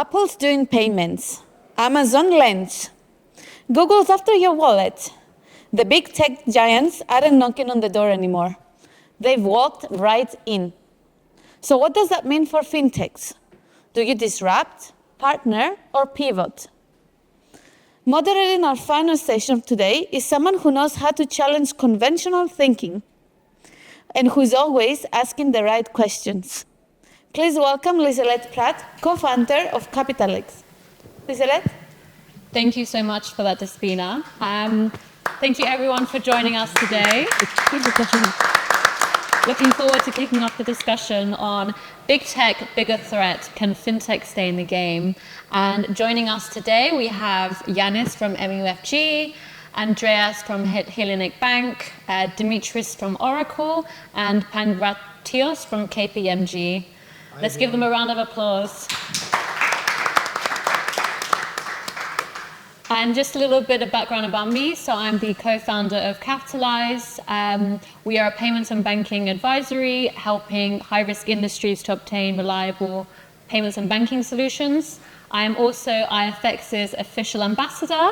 Apple's doing payments. Amazon lends. Google's after your wallet. The big tech giants aren't knocking on the door anymore. They've walked right in. So what does that mean for fintechs? Do you disrupt, partner, or pivot? Moderating our final session today is someone who knows how to challenge conventional thinking and who's always asking the right questions. Please welcome Lissele Pratt, co-founder of Capitalixe. Lissele? Thank you so much for that, Despina. Thank you everyone for joining us today. Looking forward to kicking off the discussion on big tech, bigger threat, can fintech stay in the game? And joining us today, we have Yannis from MUFG, Andreas from Hellenic Bank, Demetris from Oracle, and Pangratios from KPMG. Let's give them a round of applause. And just a little bit of background about me. So I'm the co-founder of Capitalixe. We are a payments and banking advisory, helping high-risk industries to obtain reliable payments and banking solutions. I am also IFX's official ambassador,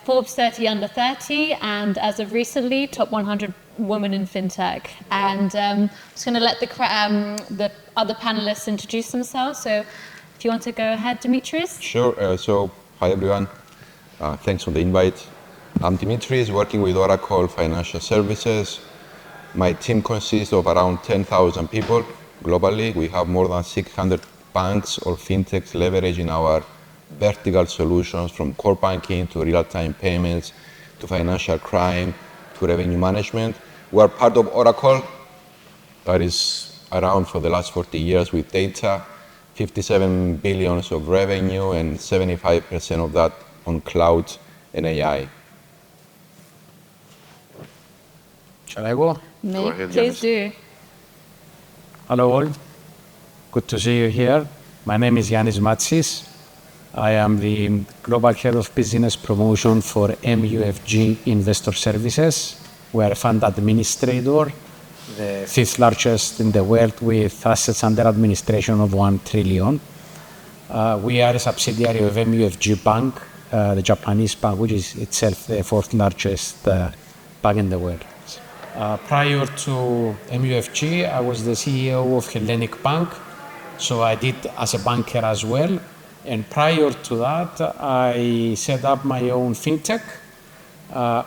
Forbes 30 under 30, and as of recently, top 100 women in fintech. And I'm just going to let the other panelists introduce themselves. So if you want to go ahead, Demetris. Sure. Hi everyone, thanks for the invite. I'm Demetris, working with Oracle Financial Services. My team consists of around 10,000 people globally. We have more than 600 banks or fintechs leveraging our vertical solutions from core banking to real-time payments to financial crime to revenue management. We are part of Oracle, that is around for the last 40 years with data. 57 billion of revenue and 75% of that on cloud and AI. Shall I go? Go ahead, please do. Hello all. Good to see you here. My name is Yannis Matsis. I am the Global Head of Business Promotion for MUFG Investor Services. We are a fund administrator, the fifth largest in the world with assets under administration of 1 trillion. We are a subsidiary of MUFG Bank, the Japanese bank, which is itself the fourth largest bank in the world. Prior to MUFG, I was the CEO of Hellenic Bank, so I did as a banker as well. And prior to that, I set up my own fintech,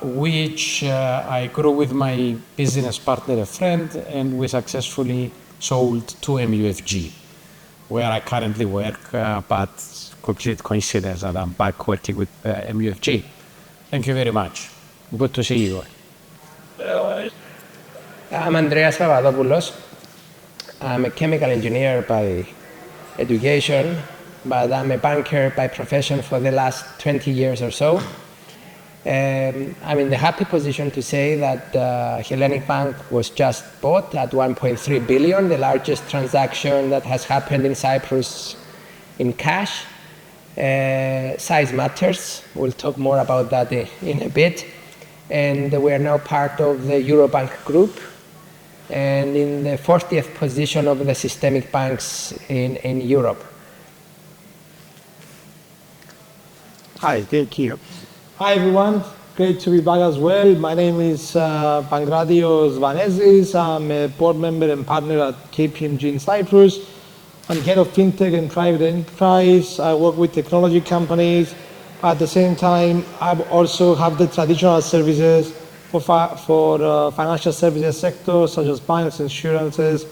which I grew with my business partner, a friend, and we successfully sold to MUFG, where I currently work, but complete coincidence that I'm back working with MUFG. Thank you very much. Good to see you all. I'm Andreas Papadopoulos. I'm a chemical engineer by education, but I'm a banker by profession for the last 20 years or so. I'm in the happy position to say that Hellenic Bank was just bought at 1.3 billion, the largest transaction that has happened in Cyprus in cash. Size matters. We'll talk more about that in a bit. And we are now part of the Eurobank group and in the 40th position of the systemic banks in Europe. Hi, thank you. Hi everyone, great to be back as well. My name is Pangratios Vanezis. I'm a board member and partner at KPMG in Cyprus. I'm head of fintech and private enterprise. I work with technology companies. At the same time, I also have the traditional services for financial services sector, such as banks, insurances,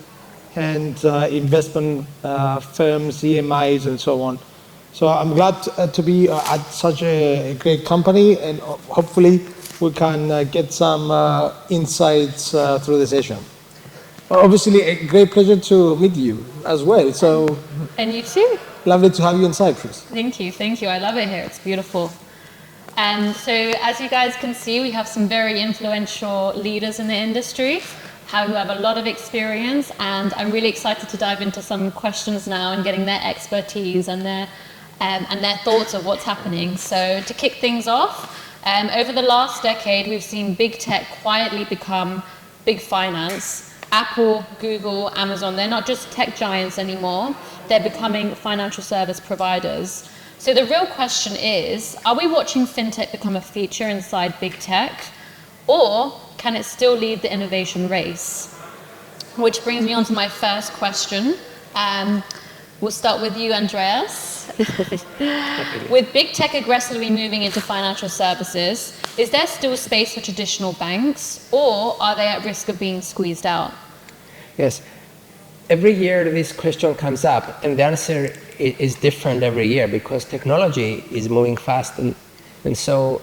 and investment firms, EMIs, and so on. So I'm glad to be at such a great company, and hopefully we can get some insights through the session. Obviously, a great pleasure to meet you as well. So, and you too. Lovely to have you in Cyprus. Thank you. I love it here. It's beautiful. And so, as you guys can see, we have some very influential leaders in the industry who have a lot of experience, and I'm really excited to dive into some questions now and getting their expertise and their thoughts of what's happening. So to kick things off, over the last decade, we've seen big tech quietly become big finance. Apple, Google, Amazon, they're not just tech giants anymore. they're becoming financial service providers. So the real question is, are we watching fintech become a feature inside big tech, or can it still lead the innovation race? Which brings me on to my first question. We'll start with you, Andreas. With big tech aggressively moving into financial services, is there still space for traditional banks, or are they at risk of being squeezed out? Yes. Every year this question comes up, and the answer is different every year because technology is moving fast, and so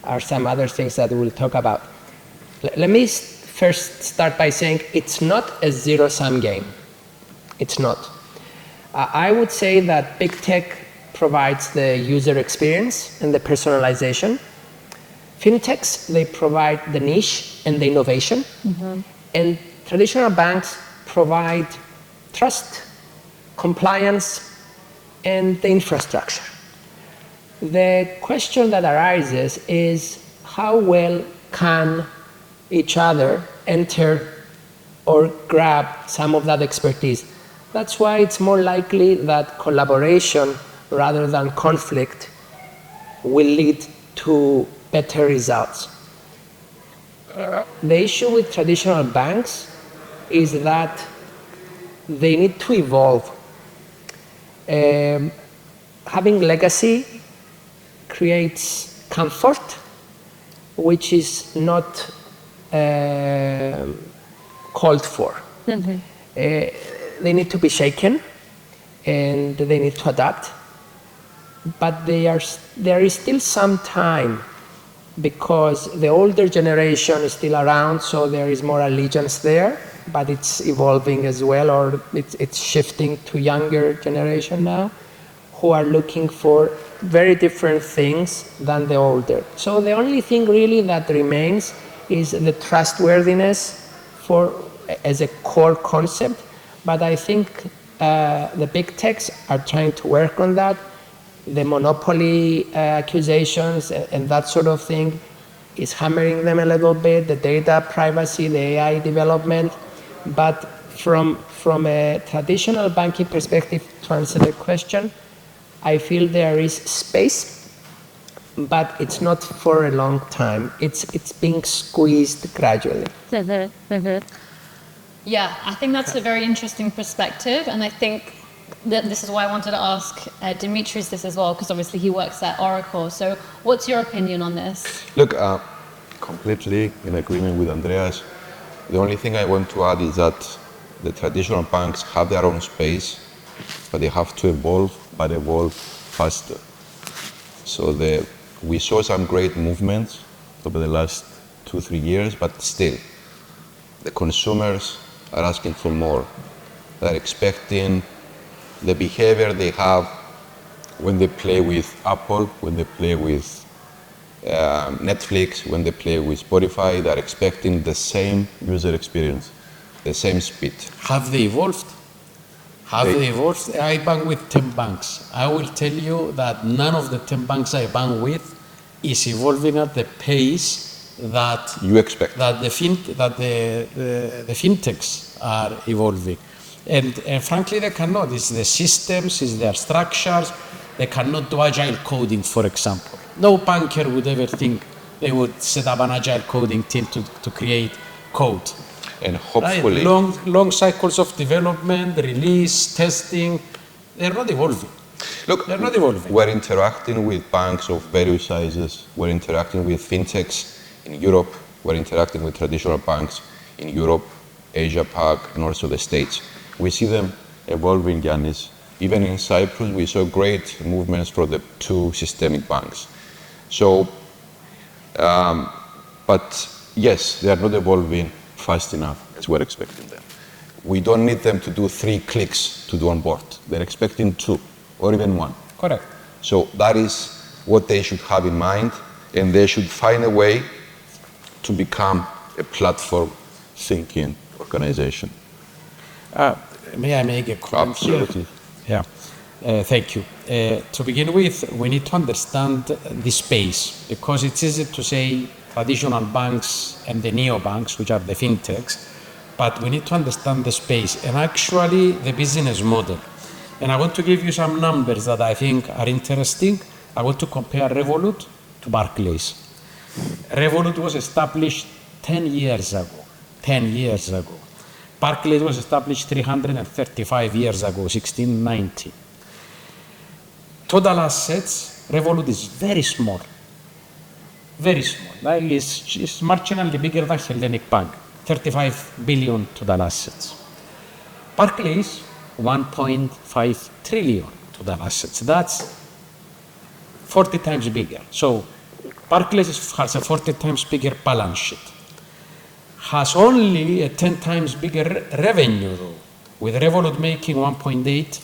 are some other things that we'll talk about. Let me first start by saying it's not a zero-sum game. It's not. I would say that big tech provides the user experience and the personalization. Fintechs, they provide the niche and the innovation. And traditional banks provide trust, compliance, and the infrastructure. The question that arises is how well can each other enter or grab some of that expertise? That's why it's more likely that collaboration rather than conflict will lead to better results. The issue with traditional banks is that they need to evolve. Having legacy creates comfort, which is not called for. They need to be shaken, and they need to adapt. But there is still some time because the older generation is still around, so there is more allegiance there, but it's evolving as well, or it's shifting to younger generation now, who are looking for very different things than the older. So the only thing really that remains is the trustworthiness as a core concept. But I think the big techs are trying to work on that. The monopoly accusations and that sort of thing is hammering them a little bit, the data privacy, the AI development. But from a traditional banking perspective, to answer the question, I feel there is space, but it's not for a long time. It's being squeezed gradually. Yeah, I think that's a very interesting perspective, and I think that this is why I wanted to ask Demetris this as well, because obviously he works at Oracle. So what's your opinion on this? Look, completely in agreement with Andreas. The only thing I want to add is that the traditional banks have their own space, but they have to evolve, but evolve faster. So we saw some great movements over the last 2-3 years, but still, the consumers are asking for more. They're expecting the behavior they have when they play with Apple, when they play with Netflix, when they play with Spotify. They're expecting the same user experience, the same speed. Have they evolved? They evolved? I bank with 10 banks. I will tell you that none of the 10 banks I bank with is evolving at the pace that you expect, that the fintechs are evolving, and frankly they cannot. It's the systems, it's their structures. They cannot do agile coding, for example. No banker would ever think they would set up an agile coding team to create code. And hopefully, right? Long cycles of development, release, testing. They're not evolving. Look, they're not evolving. We're interacting with banks of various sizes. We're interacting with fintechs in Europe. We're interacting with traditional banks in Europe, Asia Pac, and also the States. We see them evolving, Yannis. Even in Cyprus, we saw great movements for the 2 systemic banks. So, but yes, they are not evolving fast enough as we're expecting them. We don't need them to do 3 clicks to do on board. They're expecting 2 or even 1. Correct. So that is what they should have in mind, and they should find a way to become a platform thinking organization. May I make a comment? Absolutely. Yeah. Thank you. To begin with, we need to understand the space, because it's easy to say traditional banks and the neobanks, which are the fintechs, but we need to understand the space and actually the business model. And I want to give you some numbers that I think are interesting. I want to compare Revolut to Barclays. Revolut was established 10 years ago. 10 years ago. Barclays was established 335 years ago, 1690. Total assets, Revolut is very small. Very small. Like it's marginally bigger than Hellenic Bank, 35 billion total assets. Barclays, 1.5 trillion total assets. That's 40 times bigger. So Barclays has a 40 times bigger balance sheet. Has only a 10 times bigger revenue though, with Revolut making 1.8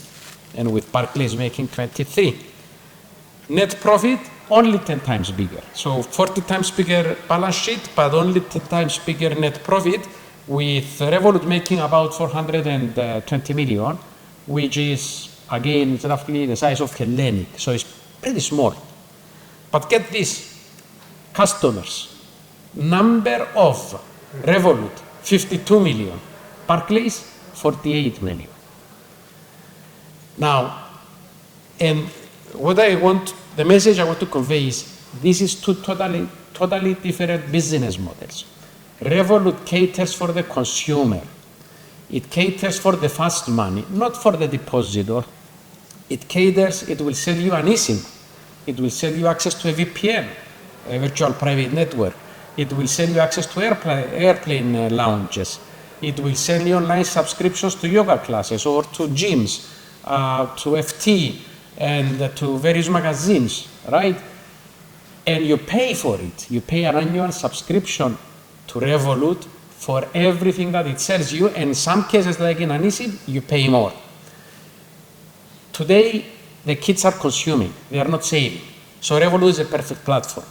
and with Barclays making 23. Net profit, only 10 times bigger. So 40 times bigger balance sheet, but only 10 times bigger net profit, with Revolut making about 420 million, which is, again, it's roughly the size of Hellenic, so it's pretty small. But get this, customers, number of Revolut, 52 million, Barclays, 48 million. Now, and what I want, the message I want to convey is, this is two totally different business models. Revolut caters for the consumer. It caters for the fast money, not for the depositor. It caters, it will sell you an eSIM. It will sell you access to a VPN, a virtual private network. It will sell you access to airplane lounges. It will sell you online subscriptions to yoga classes or to gyms, to FT, and to various magazines, right? And you pay for it. You pay an annual subscription to Revolut for everything that it sells you, and in some cases, like in an eSIM, you pay more. Today, the kids are consuming, they are not saving. So Revolut is a perfect platform.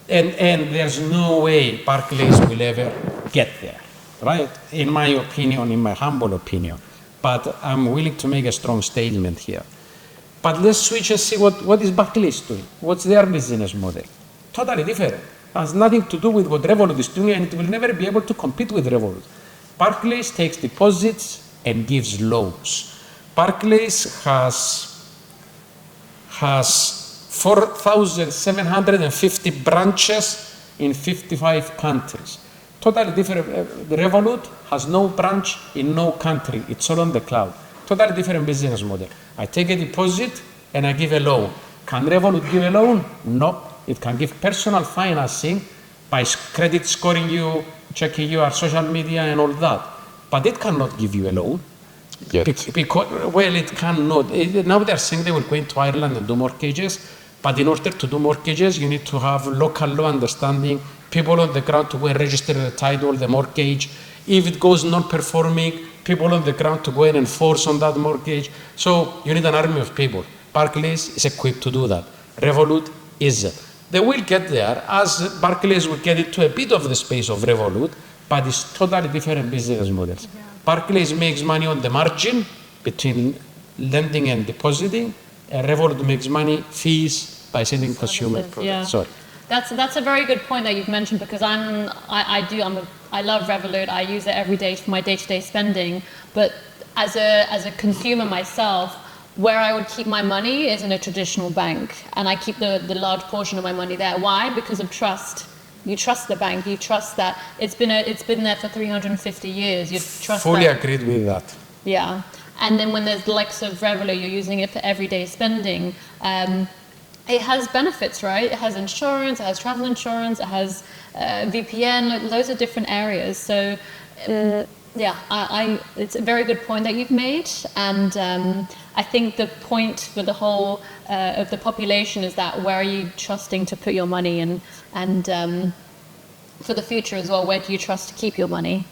And there's no way Barclays will ever get there, right? In my opinion, in my humble opinion. But I'm willing to make a strong statement here. But let's switch and see what is Barclays doing. What's their business model? Totally different. Has nothing to do with what Revolut is doing, and it will never be able to compete with Revolut. Barclays takes deposits and gives loans. Barclays has 4,750 branches in 55 countries. Totally different. Revolut has no branch in no country. It's all on the cloud. Totally different business model. I take a deposit and I give a loan. Can Revolut give a loan? No. It can give personal financing by credit scoring you, checking your social media and all that. But it cannot give you a loan. Because, well, it cannot. Now they're saying they will go into Ireland and do mortgages. But in order to do mortgages, you need to have local law understanding, people on the ground to go and register the title, the mortgage. If it goes non-performing, people on the ground to go and enforce on that mortgage. So you need an army of people. Barclays is equipped to do that. Revolut isn't. They will get there, as Barclays will get into a bit of the space of Revolut, but it's totally different business models. Yeah. Barclays makes money on the margin between lending and depositing, and Revolut makes money, fees, by selling consumer products. Yeah. Sorry. That's a very good point that you've mentioned, because I love Revolut. I use it every day for my day-to-day spending. But as a consumer myself, where I would keep my money is in a traditional bank, and I keep the large portion of my money there. Why? Because of trust. You trust the bank. You trust that it's been there for 350 years. You trust. Fully agreed with that. Yeah, and then when there's the likes of Revolut, you're using it for everyday spending. It has benefits, right? It has insurance, it has travel insurance, it has VPN, loads of different areas. So, it's a very good point that you've made. And I think the point for the whole of the population is that where are you trusting to put your money, and for the future as well, where do you trust to keep your money?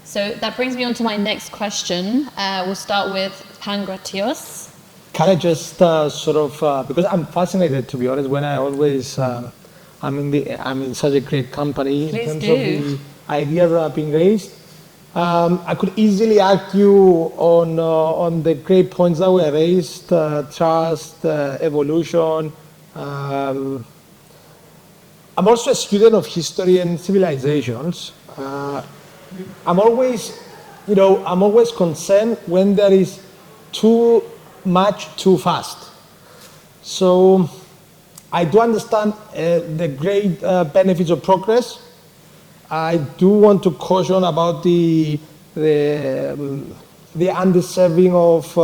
So that brings me on to my next question. We'll start with Pangratios. Can I just because I'm fascinated, to be honest, when I always, I'm in such a great company. Please in terms do. of the idea being raised. I could easily argue on the great points that were raised, trust, evolution. I'm also a student of history and civilizations. I'm always concerned when there is too much too fast. So I do understand the great benefits of progress. I do want to caution about the underserving of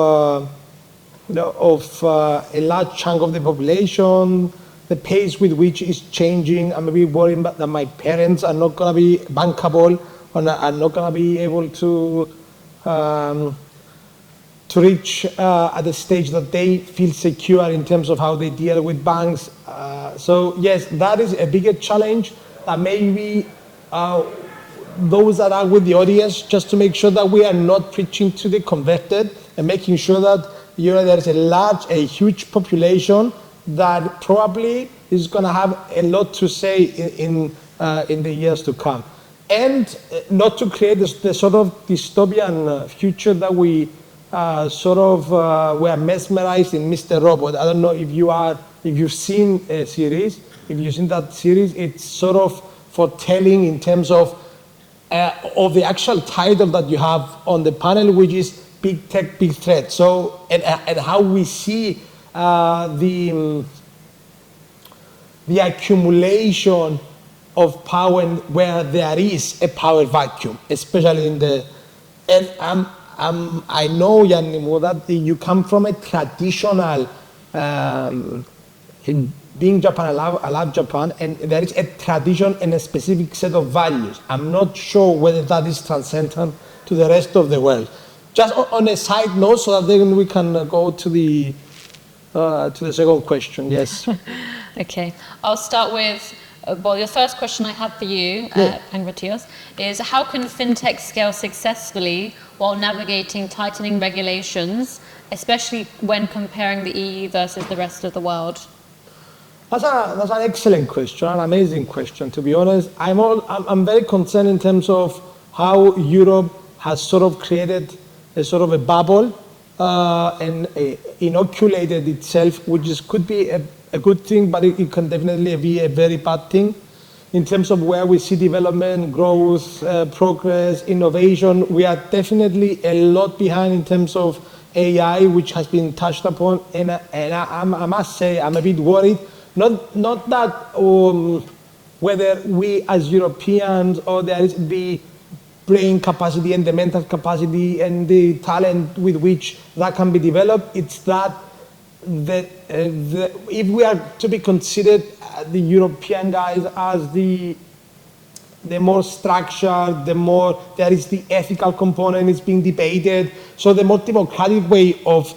a large chunk of the population, the pace with which it's changing. I'm a bit worried that my parents are not going to be bankable, or are not going to be able to reach at the stage that they feel secure in terms of how they deal with banks. So yes, that is a bigger challenge that maybe those that are with the audience, just to make sure that we are not preaching to the converted and making sure that there is a huge population that probably is going to have a lot to say in the years to come. And not to create the sort of dystopian future that we were mesmerized in Mr. Robot. I don't know if you've seen a series. If you've seen that series, it's sort of foretelling in terms of the actual title that you have on the panel, which is Big Tech, Big Threat. So, and how we see the accumulation of power where there is a power vacuum, especially in the, and I know, Yannis, that you come from a traditional, in being Japan, I love Japan, and there is a tradition and a specific set of values. I'm not sure whether that is transcendent to the rest of the world. Just on a side note, so that then we can go to the second question. Yes. Okay, I'll start with, your first question I have for you, Pangratios, is how can fintech scale successfully while navigating tightening regulations, especially when comparing the EU versus the rest of the world? That's an excellent question, an amazing question. To be honest, I'm very concerned in terms of how Europe has sort of created a sort of a bubble and inoculated itself, which could be a good thing, but it can definitely be a very bad thing. In terms of where we see development, growth, progress, innovation, we are definitely a lot behind in terms of AI, which has been touched upon, and I must say I'm a bit worried. Not that whether we as Europeans or there is the brain capacity and the mental capacity and the talent with which that can be developed. It's that if we are to be considered the European guys as the more structured, the more there is the ethical component is being debated. So the more democratic way of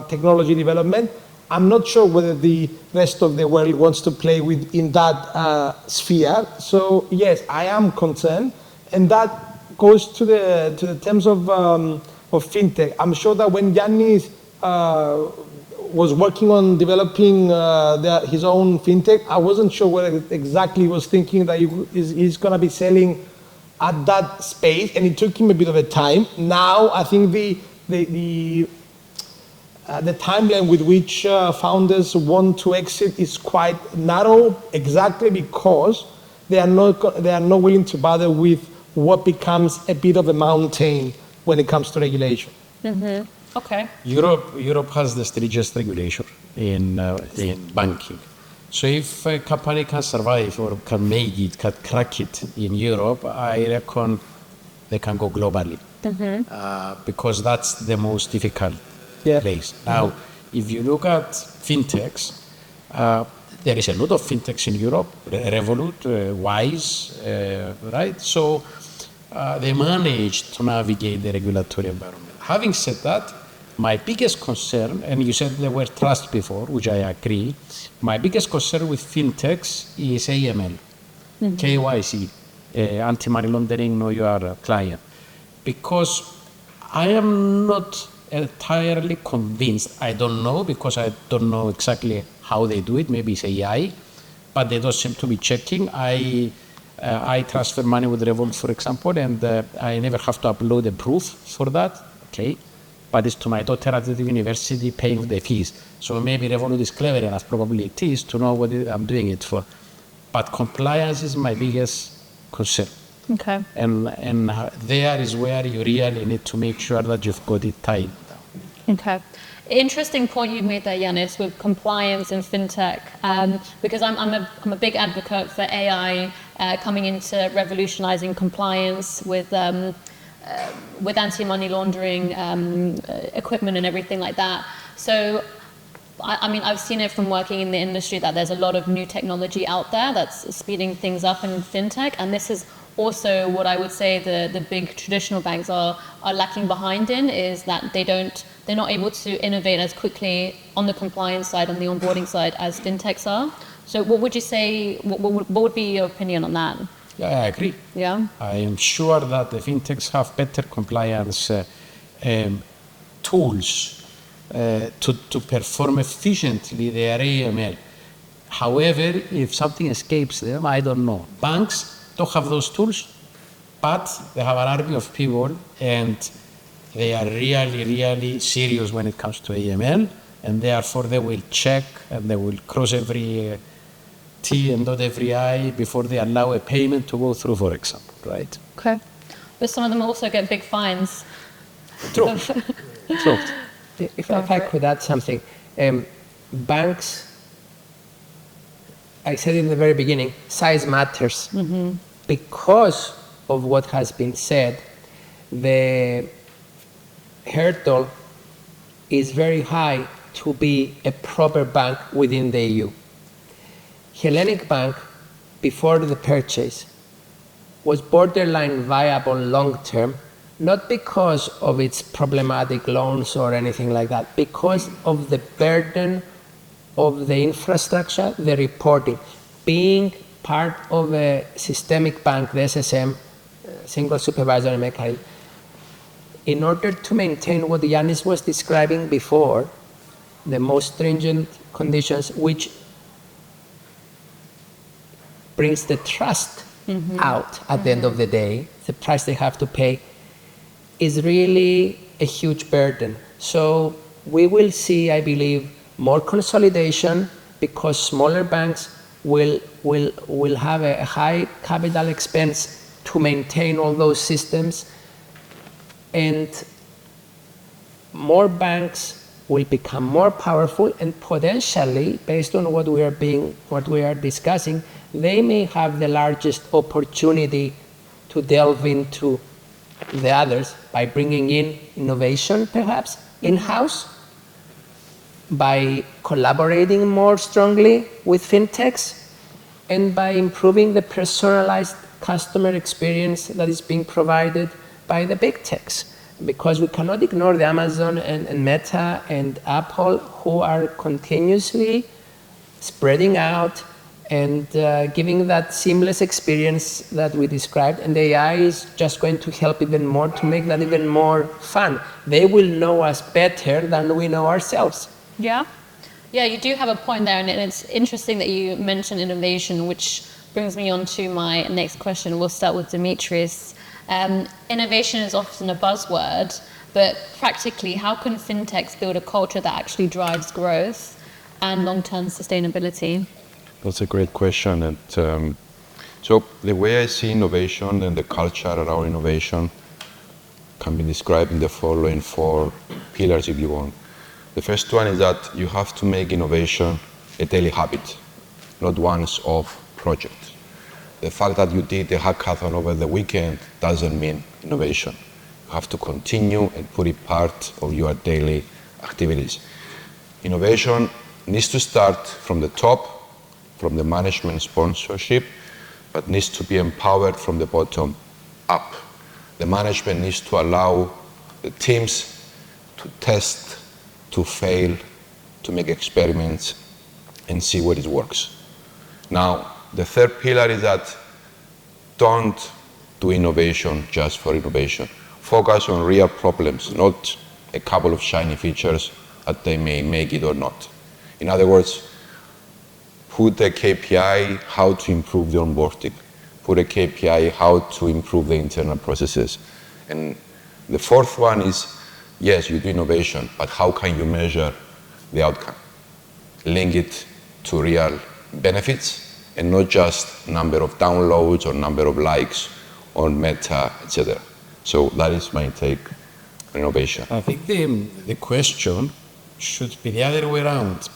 technology development. I'm not sure whether the rest of the world wants to play in that sphere. So yes, I am concerned, and that goes to the terms of fintech. I'm sure that when Yannis was working on developing his own fintech, I wasn't sure whether exactly he was thinking that he's going to be selling at that space, and it took him a bit of a time. Now I think the timeline with which founders want to exit is quite narrow, exactly because they are not willing to bother with what becomes a bit of a mountain when it comes to regulation. Mm-hmm. Okay. Europe has the strictest regulation in banking. So if a company can survive or can make it, can crack it in Europe, I reckon they can go globally. Mm-hmm. Because that's the most difficult place. Now, if you look at fintechs, there is a lot of fintechs in Europe, Revolut, Wise, right? So they managed to navigate the regulatory environment. Having said that, my biggest concern, and you said the word trust before, which I agree, my biggest concern with fintechs is AML, KYC, anti-money laundering, know your client. Because I am not entirely convinced. I don't know, because I don't know exactly how they do it. Maybe it's AI, but they don't seem to be checking. I transfer money with Revolut, for example, and I never have to upload a proof for that. Okay, but it's to my daughter at the university paying the fees. So maybe Revolut is clever enough, probably it is, to know what I'm doing it for. But compliance is my biggest concern. Okay. And there is where you really need to make sure that you've got it tight down. Okay. Interesting point you've made there, Yannis, with compliance and fintech, because I'm a big advocate for AI coming into revolutionizing compliance with anti-money laundering equipment and everything like that. So, I mean, I've seen it from working in the industry that there's a lot of new technology out there that's speeding things up in fintech, and this is also what I would say the big traditional banks are lacking behind in, is that they're not able to innovate as quickly on the compliance side, on the onboarding side, as fintechs are. So what would you say, what would be your opinion on that? Yeah, I agree. Yeah? I am sure that the fintechs have better compliance tools to perform efficiently their AML. However, if something escapes them, I don't know. Banks don't have those tools, but they have an army of people, and they are really, really serious when it comes to AML, and therefore they will check and they will cross every T and dot every I before they allow a payment to go through, for example, right? Okay. But some of them also get big fines. True. True. If I could add something, banks, I said in the very beginning, size matters. Mm-hmm. Because of what has been said, the hurdle is very high to be a proper bank within the EU. Hellenic Bank, before the purchase, was borderline viable long term, not because of its problematic loans or anything like that, because of the burden of the infrastructure, the reporting. Being part of a systemic bank, the SSM, single supervisory mechanism, in order to maintain what Yannis was describing before, the most stringent conditions, which brings the trust out at the end of the day, the price they have to pay, is really a huge burden. So we will see, I believe, more consolidation, because smaller banks will have a high capital expense to maintain all those systems, and more banks will become more powerful, and potentially, based on what we are discussing, they may have the largest opportunity to delve into the others by bringing in innovation, perhaps in-house, by collaborating more strongly with fintechs, and by improving the personalized customer experience that is being provided by the big techs. Because we cannot ignore the Amazon and Meta and Apple, who are continuously spreading out and giving that seamless experience that we described. And AI is just going to help even more to make that even more fun. They will know us better than we know ourselves. Yeah. Yeah, you do have a point there, and it's interesting that you mentioned innovation, which brings me on to my next question. We'll start with Demetris. Innovation is often a buzzword, but practically, how can fintechs build a culture that actually drives growth and long-term sustainability? That's a great question. And so the way I see innovation and the culture around innovation can be described in the following 4 pillars, if you want. The first one is that you have to make innovation a daily habit, not once-off project. The fact that you did a hackathon over the weekend doesn't mean innovation. You have to continue and put it part of your daily activities. Innovation needs to start from the top, from the management sponsorship, but needs to be empowered from the bottom up. The management needs to allow the teams to test, to fail, to make experiments, and see what it works. Now, the third pillar is that don't do innovation just for innovation. Focus on real problems, not a couple of shiny features that they may make it or not. In other words, put a KPI how to improve the onboarding. Put a KPI how to improve the internal processes. And the fourth one is, yes, you do innovation, but how can you measure the outcome? Link it to real benefits, and not just number of downloads or number of likes on Meta, etc. So that is my take innovation? I think the question should be the other way around.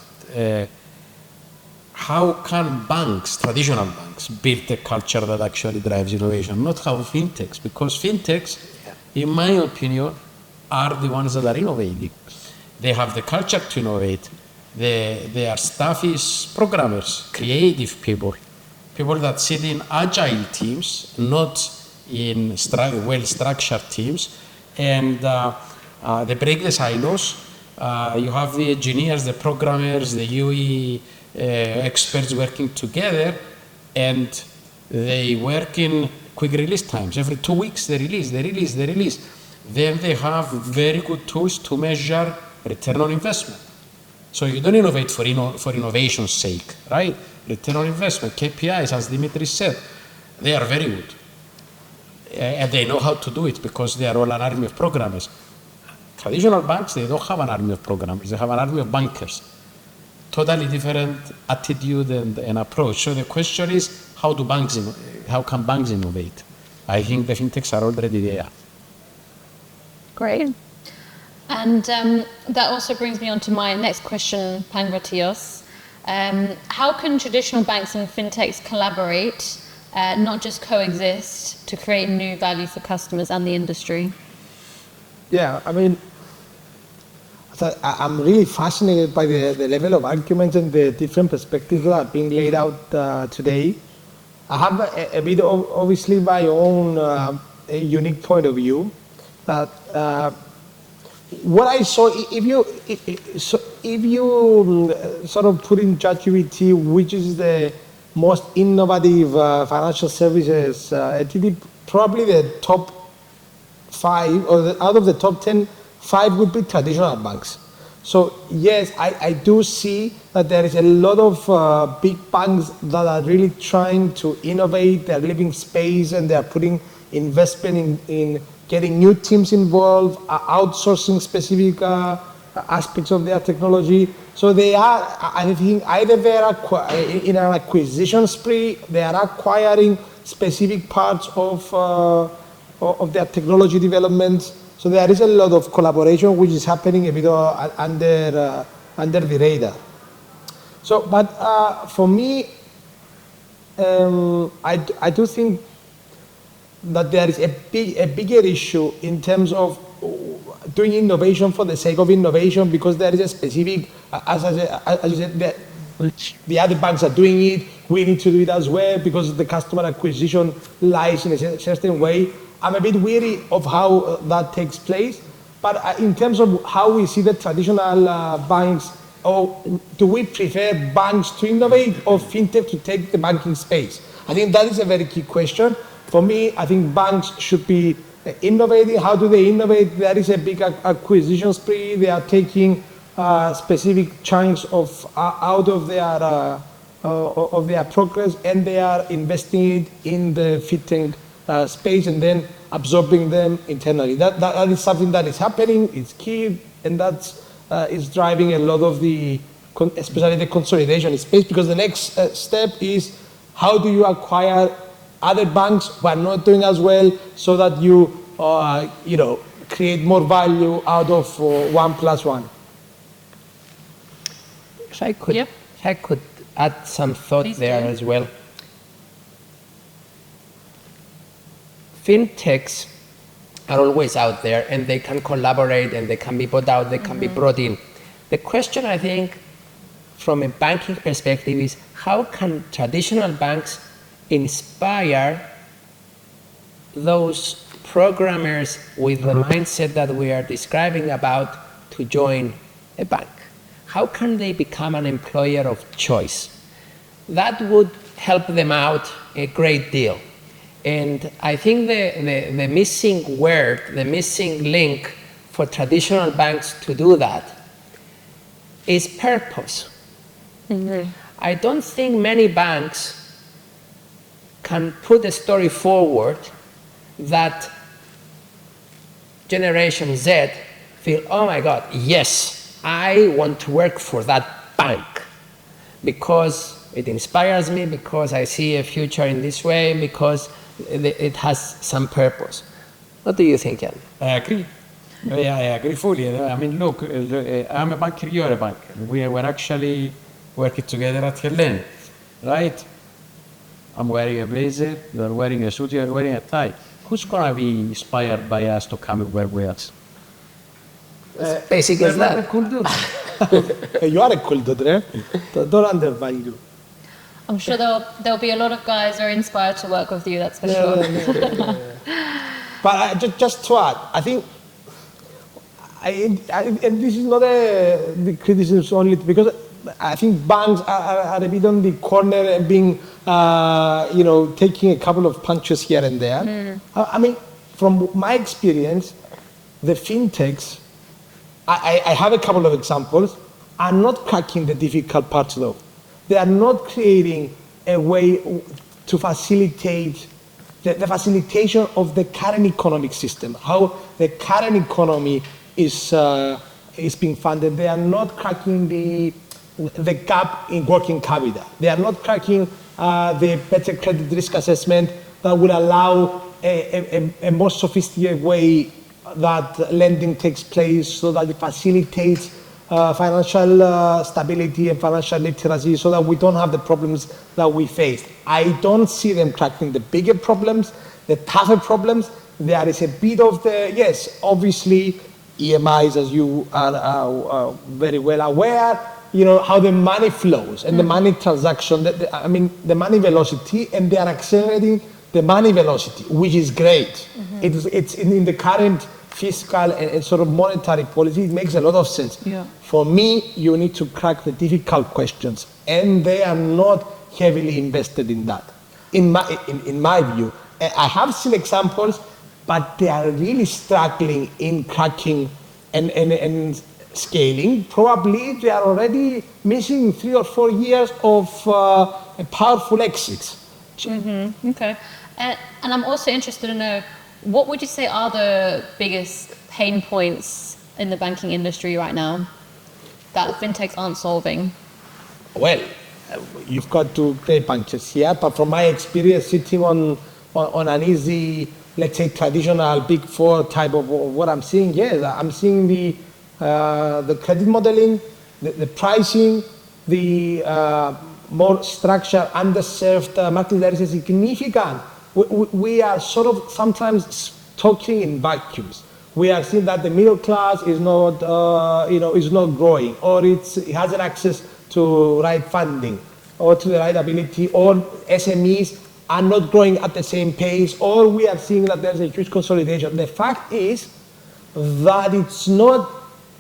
How can banks, traditional banks, build a culture that actually drives innovation? Not how fintechs, because fintechs, in my opinion, are the ones that are innovating. They have the culture to innovate. Their staff is programmers, creative people that sit in agile teams, not in well-structured teams, and they break the silos. You have the engineers, the programmers, the UE experts working together, and they work in quick release times. Every 2 weeks they release. Then they have very good tools to measure return on investment. So you don't innovate for innovation's sake, right? Return on investment, KPIs, as Demetris said, they are very good. And they know how to do it because they are all an army of programmers. Traditional banks, they don't have an army of programmers, they have an army of bankers. Totally different attitude and approach. So the question is, how can banks innovate? I think the fintechs are already there. Great. And that also brings me on to my next question, Pangratios. How can traditional banks and fintechs collaborate, not just coexist, to create new value for customers and the industry? Yeah, I mean, I'm really fascinated by the level of arguments and the different perspectives that are being laid out today. I have a bit of, obviously, my own a unique point of view. That what I saw, if you sort of put in ChatGPT, which is the most innovative financial services entity, probably the top 5 or out of the top 10, 5 would be traditional banks. So yes, I do see that there is a lot of big banks that are really trying to innovate. They're leaving space and they're putting investment in getting new teams involved, outsourcing specific aspects of their technology. So they are, I think, either they are in an acquisition spree, they are acquiring specific parts of their technology development. So there is a lot of collaboration which is happening a bit under the radar. So, but for me, I do think that there is a bigger issue in terms of doing innovation for the sake of innovation, because there is a specific, as you said, the other banks are doing it, we need to do it as well because the customer acquisition lies in a certain way. I'm a bit weary of how that takes place, but in terms of how we see the traditional banks, or do we prefer banks to innovate or fintech to take the banking space? I think that is a very key question. For me, I think banks should be innovating. How do they innovate? There is a big acquisition spree. They are taking specific chunks out of their progress, and they are investing it in the fintech space and then absorbing them internally. That is something that is happening. It's key, and that is driving a lot of especially the consolidation space, because the next step is how do you acquire other banks who are not doing as well, so that you create more value out of 1 + 1. If I could add some thought Please there do. as well. Fintechs are always out there, and they can collaborate, and they can be bought out, they can be brought in. The question, I think, from a banking perspective is, how can traditional banks inspire those programmers with the mindset that we are describing about to join a bank? How can they become an employer of choice? That would help them out a great deal. And I think the missing word, the missing link for traditional banks to do that is purpose. Mm-hmm. I don't think many banks can put the story forward that Generation Z feel, oh my God, yes, I want to work for that bank because it inspires me, because I see a future in this way, because it has some purpose. What do you think, Jan? I agree. Yeah, I agree fully. I mean, look, I'm a banker, you're a banker. We're actually working together at Hellenic, right? I'm wearing a blazer, you're wearing a suit, you're wearing a tie. Who's going to be inspired by us to come and work with us? Basic as that. Cool dude. You are a cool dude, right? Don't undervalue. I'm sure there'll be a lot of guys who are inspired to work with you, that's for sure. But just to add, I think, and this is not the criticism only, because I think banks are a bit on the corner and being, taking a couple of punches here and there. I mean, from my experience, the fintechs, I have a couple of examples, are not cracking the difficult parts though. They are not creating a way to facilitate the facilitation of the current economic system, how the current economy is being funded. They are not cracking the gap in working capital. They are not cracking the better credit risk assessment that will allow a more sophisticated way that lending takes place, so that it facilitates financial stability and financial literacy, so that we don't have the problems that we face. I don't see them cracking the bigger problems, the tougher problems. There is a bit of yes, obviously, EMIs, as you are very well aware, how the money flows and the money transaction, the money velocity, and they are accelerating the money velocity, which is great. It's in the current fiscal and sort of monetary policy, it makes a lot of sense. Yeah. For me, you need to crack the difficult questions, and they are not heavily invested in that. In my view, I have seen examples, but they are really struggling in cracking and scaling. Probably they are already missing 3 or 4 years of powerful exits. Okay. And I'm also interested to know, what would you say are the biggest pain points in the banking industry right now that fintechs aren't solving? Well, you've got to create punches here, but from my experience sitting on an easy, let's say, traditional Big Four type of what I'm seeing, yes, I'm seeing the credit modeling, the pricing, the more structured, underserved market that is significant. We are sort of sometimes talking in vacuums. We are seeing that the middle class is not, is not growing, or it hasn't access to right funding, or to the right ability, or SMEs are not growing at the same pace, or we are seeing that there's a huge consolidation. The fact is that it's not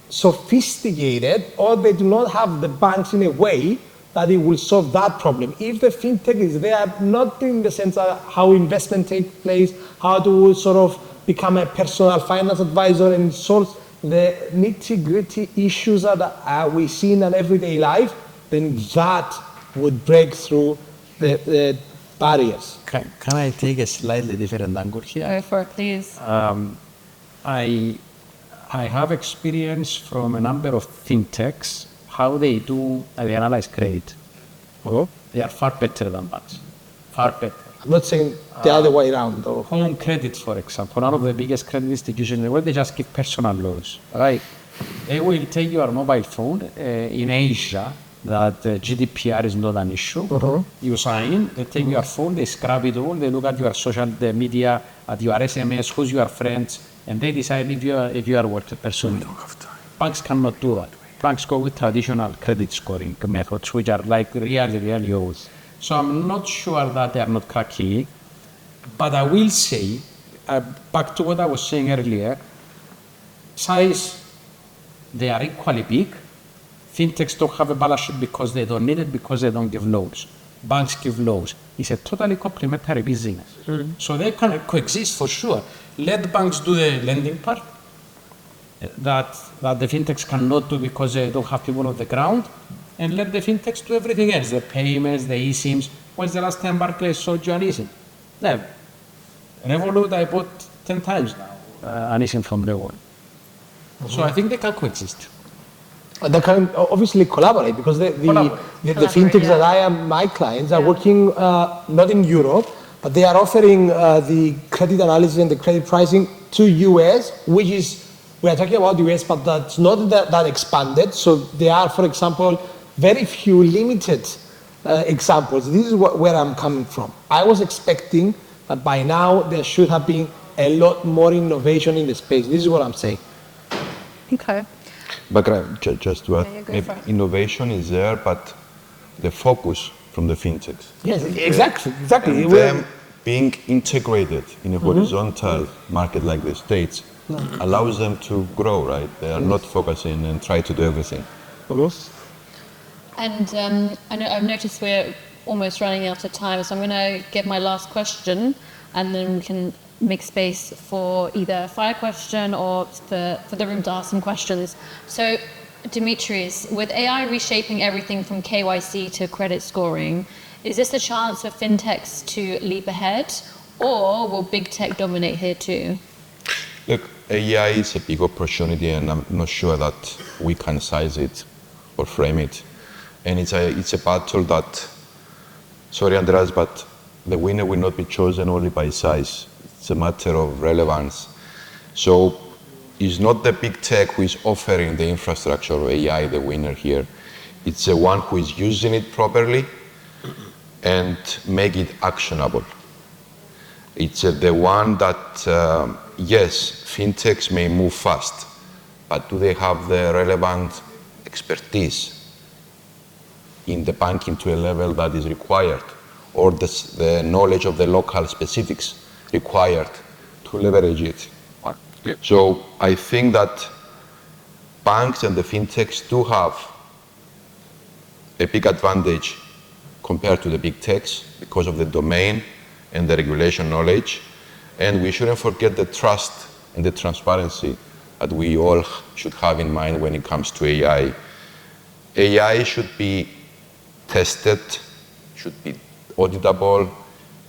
sophisticated, or they do not have the banks in a way that it will solve that problem. If the fintech is there, not in the sense of how investment takes place, how to sort of become a personal finance advisor and solve the nitty-gritty issues that we see in an everyday life, then that would break through the barriers. Can I take a slightly different angle here? Go for it, please. I have experience from a number of fintechs, how they analyze credit. Oh. They are far better than banks, far better. I'm not saying the other way around, though. Home credit, for example, one of the biggest credit institutions in the world, they just give personal loans, right? They will take your mobile phone in Asia, that GDPR is not an issue. You sign, they take your phone, they scrub it all, they look at your social media, at your SMS, who's your friends, and they decide if you are worth a person. Banks cannot do that. Banks go with traditional credit scoring methods, which are like really old. So I'm not sure that they are not cracking it, but I will say, back to what I was saying earlier, size, they are equally big. Fintechs don't have a balance sheet because they don't need it, because they don't give loans. Banks give loans. It's a totally complementary business. So they can coexist for sure. Let banks do the lending part, that the fintechs cannot do because they don't have people on the ground, and let the fintechs do everything else, the payments, the eSIMs. When's the last time Barclays sold you an eSIM? Never. Revolut, I bought 10 times now, an eSIM from Revolut. So I think they can coexist. They can obviously collaborate, because the fintechs that I am, my clients, are working not in Europe, but they are offering the credit analysis and the credit pricing to US, which is We are talking about US, but that's not that expanded. So there are, for example, very few limited examples. This is where I'm coming from. I was expecting that by now there should have been a lot more innovation in the space. This is what I'm saying. Okay. But just to add, Yeah, go maybe for it. innovation is there, but the focus from the fintechs. Yes, exactly. And them being integrated in a horizontal market like the States allows them to grow, right? They are not focusing and try to do everything. And I've noticed we're almost running out of time, so I'm going to give my last question, and then we can make space for either a fire question or for the room to ask some questions. So, Demetris, with AI reshaping everything from KYC to credit scoring, is this a chance for fintechs to leap ahead, or will big tech dominate here too? Look, AI is a big opportunity, and I'm not sure that we can size it or frame it. And it's a battle that, sorry Andreas, but the winner will not be chosen only by size. It's a matter of relevance. So it's not the big tech who is offering the infrastructure of AI the winner here. It's the one who is using it properly and make it actionable. It's the one that, yes, fintechs may move fast, but do they have the relevant expertise in the banking to a level that is required, or the knowledge of the local specifics required to leverage it? So I think that banks and the fintechs do have a big advantage compared to the big techs because of the domain and the regulation knowledge. And we shouldn't forget the trust and the transparency that we all should have in mind when it comes to AI. AI should be tested, should be auditable,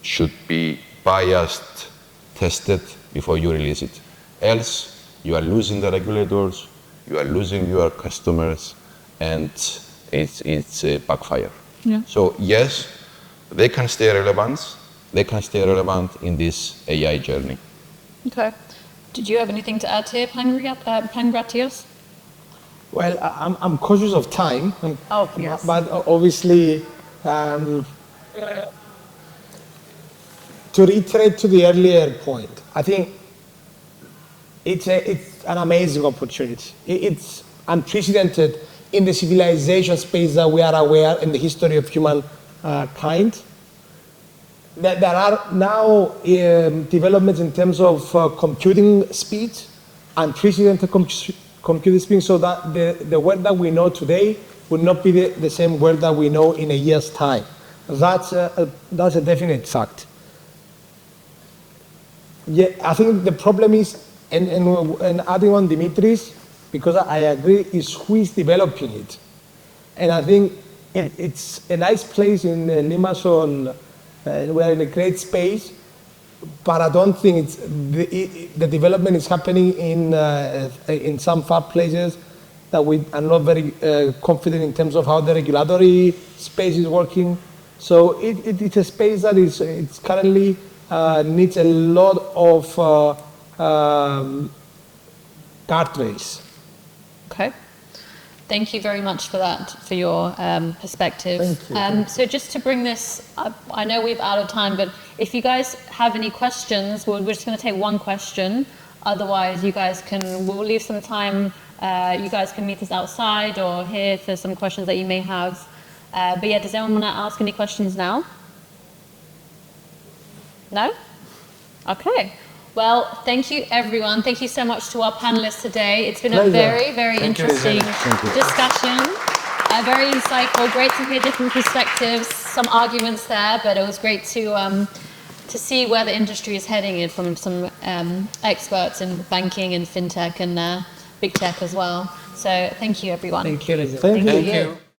should be biased, tested before you release it. Else, you are losing the regulators, you are losing your customers, and it's a backfire. Yeah. So yes, they can stay relevant. They can stay relevant in this AI journey. Okay. Did you have anything to add here, Pangratios? Well, I'm cautious of time. Oh, yes. But obviously, to reiterate to the earlier point, I think it's an amazing opportunity. It's unprecedented in the civilization space that we are aware in the history of humankind. There are now developments in terms of computing speed, unprecedented computing speed, so that the world that we know today will not be the same world that we know in a year's time. That's a definite fact. Yeah, I think the problem is, and adding on Demetris, because I agree, is who is developing it. And I think it's a nice place in Limassol. We're in a great space, but I don't think the development is happening in some far places that we are not very confident in terms of how the regulatory space is working. So it's a space that it's currently needs a lot of guardrails. Okay. Thank you very much for that, for your perspective. Thank you. So just to bring this up, I know we're out of time, but if you guys have any questions, we're just going to take one question. Otherwise, we'll leave some time. You guys can meet us outside or here for some questions that you may have. But yeah, does anyone want to ask any questions now? No? Okay. Well, thank you, everyone. Thank you so much to our panelists today. It's been a very, very interesting discussion. Very insightful. Great to hear different perspectives, some arguments there, but it was great to see where the industry is heading in from some experts in banking and fintech and big tech as well. So thank you, everyone. Thank you. Thank you.